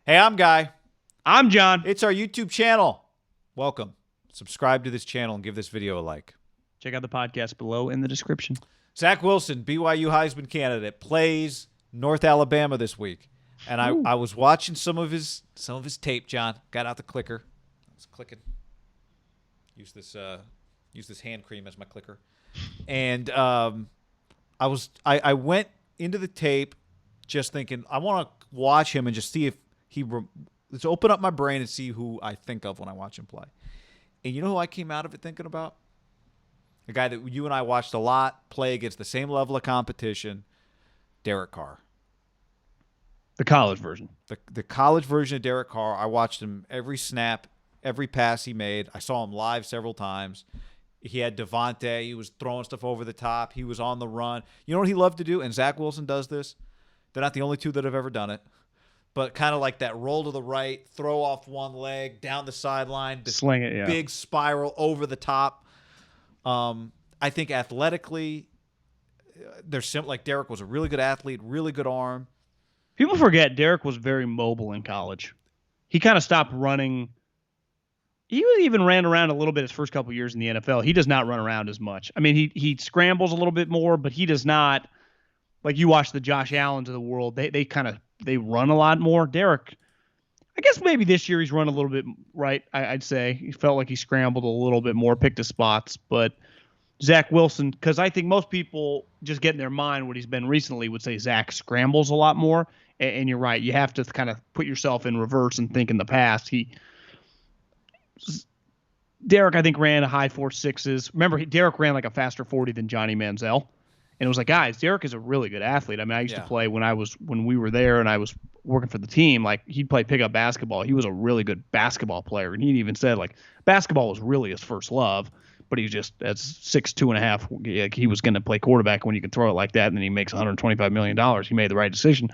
Hey, I'm Guy. I'm John. It's our YouTube channel. Welcome. Subscribe to this channel and give this video a like. Check out the podcast below in the description. Zach Wilson, BYU Heisman candidate, plays North Alabama this week. And I was watching some of his tape, John. Got out the clicker. I was clicking. Use this hand cream as my clicker. And I went into the tape just thinking I want to watch him and just see if let's open up my brain and see who I think of when I watch him play. And you know who I came out of it thinking about? A guy that you and I watched a lot play against the same level of competition, Derek Carr. The college version. The college version of Derek Carr. I watched him every snap, every pass he made. I saw him live several times. He had Devontae. He was throwing stuff over the top. He was on the run. You know what he loved to do? And Zach Wilson does this. They're not the only two that have ever done it. But kind of like that roll to the right, throw off one leg, down the sideline, sling it, yeah. Big spiral over the top. I think athletically, they're simple. Like Derek was a really good athlete, really good arm. People forget Derek was very mobile in college. He kind of stopped running. He even ran around a little bit his first couple years in the NFL. He does not run around as much. I mean, he scrambles a little bit more, but he does not. Like you watch the Josh Allens of the world, they run a lot more. Derek, I guess maybe this year he's run a little bit right. I'd say he felt like he scrambled a little bit more, picked his spots. But Zach Wilson, because I think most people just get in their mind what he's been recently would say Zach scrambles a lot more. And you're right. You have to kind of put yourself in reverse and think in the past. Derek, I think, ran a high 4.6s. Remember, Derek ran like a faster 40 than Johnny Manziel. And it was like, guys, Derek is a really good athlete. I mean, I used to play when we were there and I was working for the team. Like, he'd play pickup basketball. He was a really good basketball player. And he even said, like, basketball was really his first love. But he just, at 6'2 and a half, he was going to play quarterback when you can throw it like that. And then he makes $125 million. He made the right decision.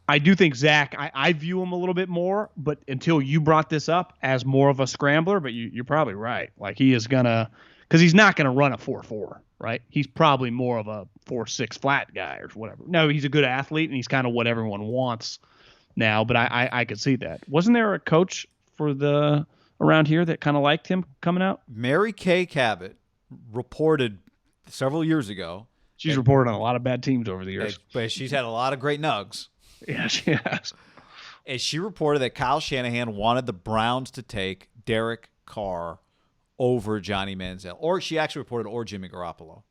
I do think Zach, I view him a little bit more, but until you brought this up as more of a scrambler, but you're probably right. Like he is going to, because he's not going to run a 4.4, right? He's probably more of a 4.6 flat guy or whatever. No, he's a good athlete and he's kind of what everyone wants now, but I could see that. Wasn't there a coach for around here that kind of liked him coming out? Mary Kay Cabot reported several years ago. She's reported on a lot of bad teams over the years. But she's had a lot of great nugs. Yeah, she has. And she reported that Kyle Shanahan wanted the Browns to take Derek Carr over Johnny Manziel. Or she actually reported or Jimmy Garoppolo.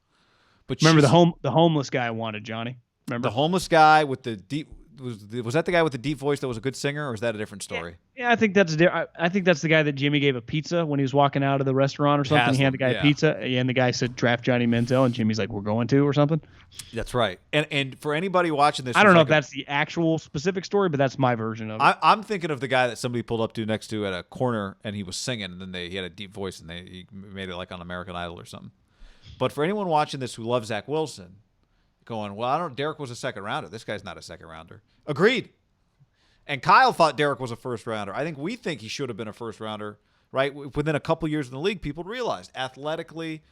But remember the homeless guy wanted Johnny? Remember? The homeless guy with the deep was that the guy with the deep voice that was a good singer, or is that a different story? Yeah, I think that's the guy that Jimmy gave a pizza when he was walking out of the restaurant or something. He handed the guy a pizza, and the guy said, "Draft Johnny Manziel," and Jimmy's like, "We're going to," or something. That's right. And for anybody watching this, I don't know if that's the actual specific story, but that's my version of it. I'm thinking of the guy that somebody pulled up to next to at a corner, and he was singing, and then he had a deep voice, and he made it like on American Idol or something. But for anyone watching this who loves Zach Wilson, going, well, Derek was a second rounder. This guy's not a second rounder. Agreed. And Kyle thought Derek was a first rounder. I think we think he should have been a first rounder, right? Within a couple years in the league, people realized athletically,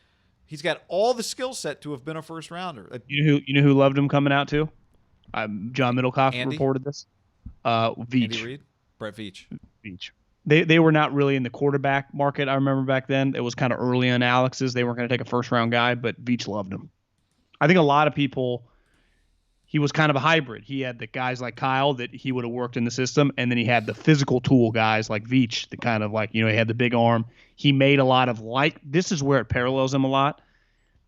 he's got all the skill set to have been a first rounder. You know who loved him coming out too? John Middlecoff reported this. Veach. Andy Reid? Brett Veach. Veach. They were not really in the quarterback market. I remember back then. It was kind of early on Alex's. They weren't going to take a first round guy, but Veach loved him. I think a lot of people. He was kind of a hybrid. He had the guys like Kyle that he would have worked in the system, and then he had the physical tool guys like Veach that kind of like, he had the big arm. He made a lot of this is where it parallels him a lot.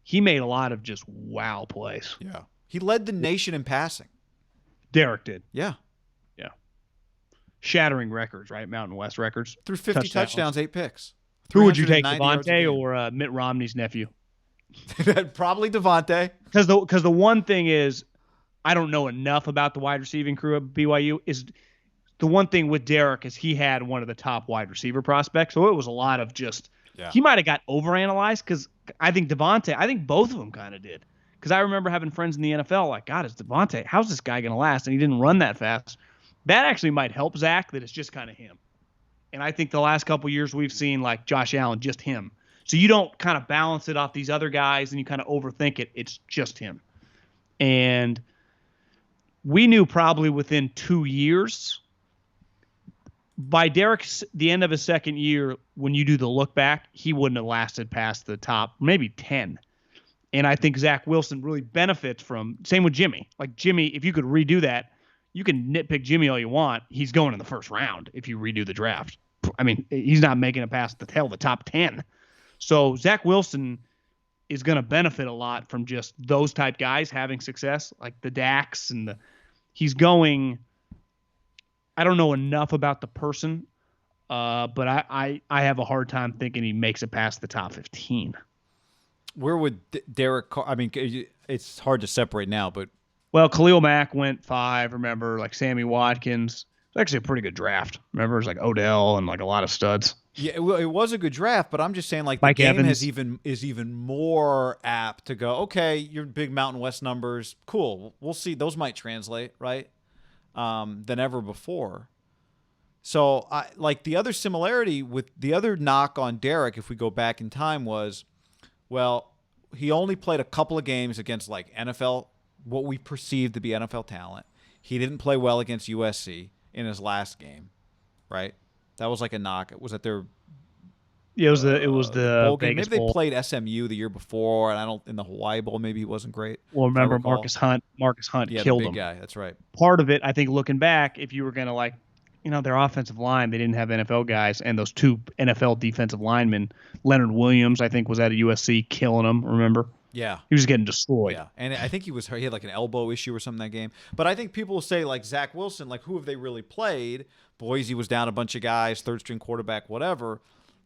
He made a lot of just wow plays. Yeah. He led the nation in passing. Derek did. Yeah. Yeah. Shattering records, right? Mountain West records. Through 50 touchdowns, 8 picks. Who would you take, Devontae or Mitt Romney's nephew? Probably Devontae. Because the one thing is, I don't know enough about the wide receiving crew at BYU. Is the one thing with Derek is he had one of the top wide receiver prospects, so it was a lot of just. Yeah. He might have got overanalyzed because I think both of them kind of did. Because I remember having friends in the NFL like, God, it's Devontae. How's this guy going to last? And he didn't run that fast. That actually might help Zach. That it's just kind of him. And I think the last couple of years we've seen like Josh Allen, just him. So you don't kind of balance it off these other guys and you kind of overthink it. It's just him. And we knew probably within 2 years by Derek's the end of his second year, when you do the look back, he wouldn't have lasted past the top maybe 10. And I think Zach Wilson really benefits from, same with Jimmy. Like Jimmy, if you could redo that, you can nitpick Jimmy all you want. He's going in the first round if you redo the draft. I mean, he's not making it past the top 10. So Zach Wilson is going to benefit a lot from just those type guys having success, like the Dax and he's going. I don't know enough about the person, but I have a hard time thinking he makes it past the top 15. Where would Derek Carr? I mean, it's hard to separate now, but Khalil Mack went 5. Remember, like Sammy Watkins. It's actually a pretty good draft. Remember, it's like Odell and like a lot of studs. Yeah, it was a good draft, but I'm just saying, like, the Mike game Evans. is even more apt to go. Okay, your big Mountain West numbers, cool. We'll see. Those might translate, right? Than ever before. So, like the other similarity with the other knock on Derek, if we go back in time, was, well, he only played a couple of games against like NFL, what we perceived to be NFL talent. He didn't play well against USC in his last game, right? That was like a knock. It was at their Yeah, it was the bowl game. Vegas Maybe Bowl. they played SMU the year before, and in the Hawaii Bowl maybe he wasn't great. Well, if I remember recall. Marcus Hunt Yeah, killed the big him. guy. That's right. Part of it, I think, looking back, if you were going to like, their offensive line, they didn't have NFL guys, and those 2 NFL defensive linemen, Leonard Williams, I think, was at a USC killing them. Remember? Yeah. He was getting destroyed. Yeah, and I think he had like an elbow issue or something that game. But I think people will say like Zach Wilson, like who have they really played? Boise was down a bunch of guys, 3rd-string quarterback, whatever.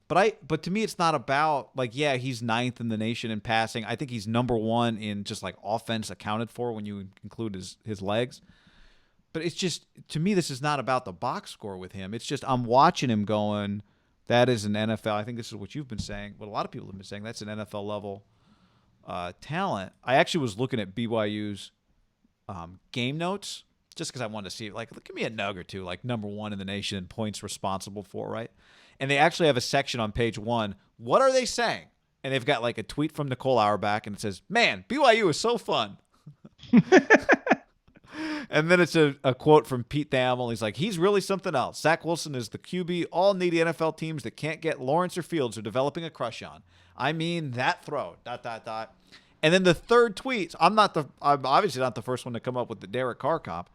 But to me, it's not about like, yeah, he's 9th in the nation in passing. I think he's number 1 in just like offense accounted for when you include his legs. But it's just, to me, this is not about the box score with him. It's just I'm watching him going, that is an NFL. I think this is what you've been saying, what a lot of people have been saying. That's an NFL level talent. I actually was looking at BYU's game notes just because I wanted to see, like, give me a nug or two, like number 1 in the nation in points responsible for, right? And they actually have a section on page 1. What are they saying? And they've got like a tweet from Nicole Auerbach, and it says, "Man, BYU is so fun." And then it's a quote from Pete Thamel. He's like, "He's really something else. Zach Wilson is the QB all needy NFL teams that can't get Lawrence or Fields are developing a crush on. I mean, that throw, ... And then the third tweet, I'm obviously not the first one to come up with the Derek Carr comp.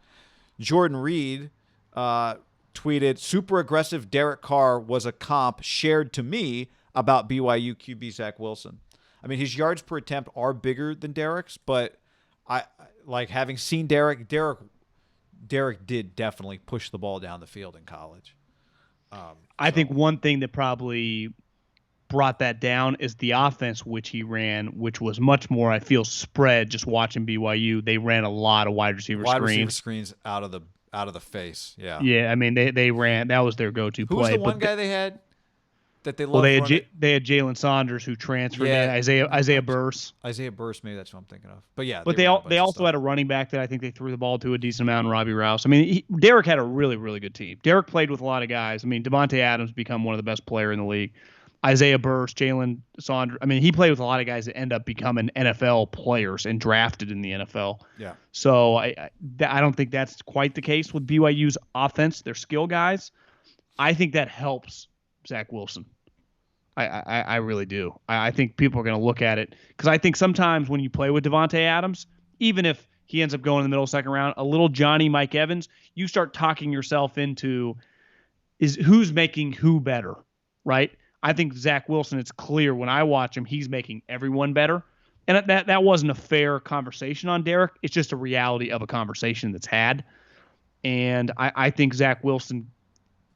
Jordan Reed tweeted, "Super aggressive Derek Carr was a comp shared to me about BYU QB Zach Wilson." I mean, his yards per attempt are bigger than Derek's, but I like having seen Derek did definitely push the ball down the field in college. I think one thing that probably brought that down is the offense which he ran, which was much more, I feel, spread. Just watching BYU, they ran a lot of wide receiver screens out of the face. Yeah. Yeah, I mean they ran. That was their go-to play. Who was the one guy they had that they loved? Well, they had Jalen Saunders who transferred in. Isaiah Burse. Isaiah Burse, maybe that's what I'm thinking of. But yeah, but they also had a running back that I think they threw the ball to a decent amount, Robbie Rouse. I mean, Derek had a really, really good team. Derek played with a lot of guys. I mean, Devontae Adams become one of the best players in the league. Isaiah Burse, Jalen Saunders. I mean, he played with a lot of guys that end up becoming NFL players and drafted in the NFL. Yeah. So I don't think that's quite the case with BYU's offense. They're skill guys. I think that helps Zach Wilson. I really do. I think people are going to look at it because I think sometimes when you play with Devontae Adams, even if he ends up going in the middle of the second round, a little Johnny Mike Evans, you start talking yourself into is who's making who better, right? I think Zach Wilson, it's clear when I watch him, he's making everyone better. And that wasn't a fair conversation on Derek. It's just a reality of a conversation that's had. And I think Zach Wilson,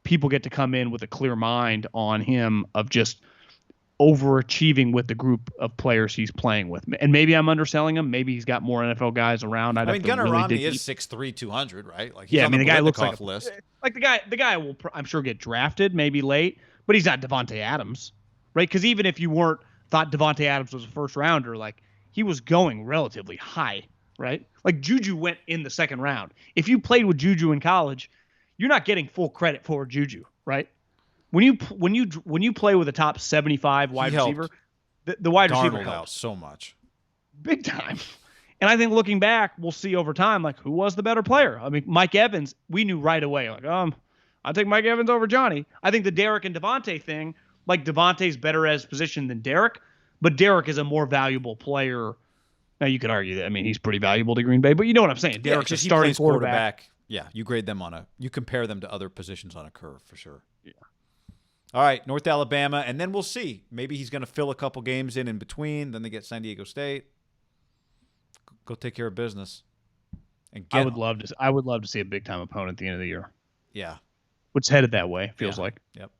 people get to come in with a clear mind on him of just overachieving with the group of players he's playing with. And maybe I'm underselling him. Maybe he's got more NFL guys around. I mean, Gunnar Romney is 6'3", 200, right? Like, he's yeah, I mean, the guy looks like list. The guy will, I'm sure, get drafted maybe late, but he's not Devontae Adams, right? Because even if you thought Devontae Adams was a first rounder, like he was going relatively high, right? Like Juju went in the second round. If you played with Juju in college, you're not getting full credit for Juju, right? When you play with a top 75 wide receiver, the wide receiver helps out so much, big time. And I think looking back, we'll see over time like who was the better player. I mean, Mike Evans, we knew right away like I'll take Mike Evans over Johnny. I think the Derek and Devontae thing, like Devontae's better as position than Derek, but Derek is a more valuable player. Now you could argue that. I mean, he's pretty valuable to Green Bay, but you know what I'm saying. Derek's a starting quarterback. Yeah, you grade them you compare them to other positions on a curve for sure. Yeah. All right, North Alabama, and then we'll see. Maybe he's going to fill a couple games in between. Then they get San Diego State. Go take care of business. And I would love to see a big time opponent at the end of the year. Yeah. Which headed that way, feels like. Yep.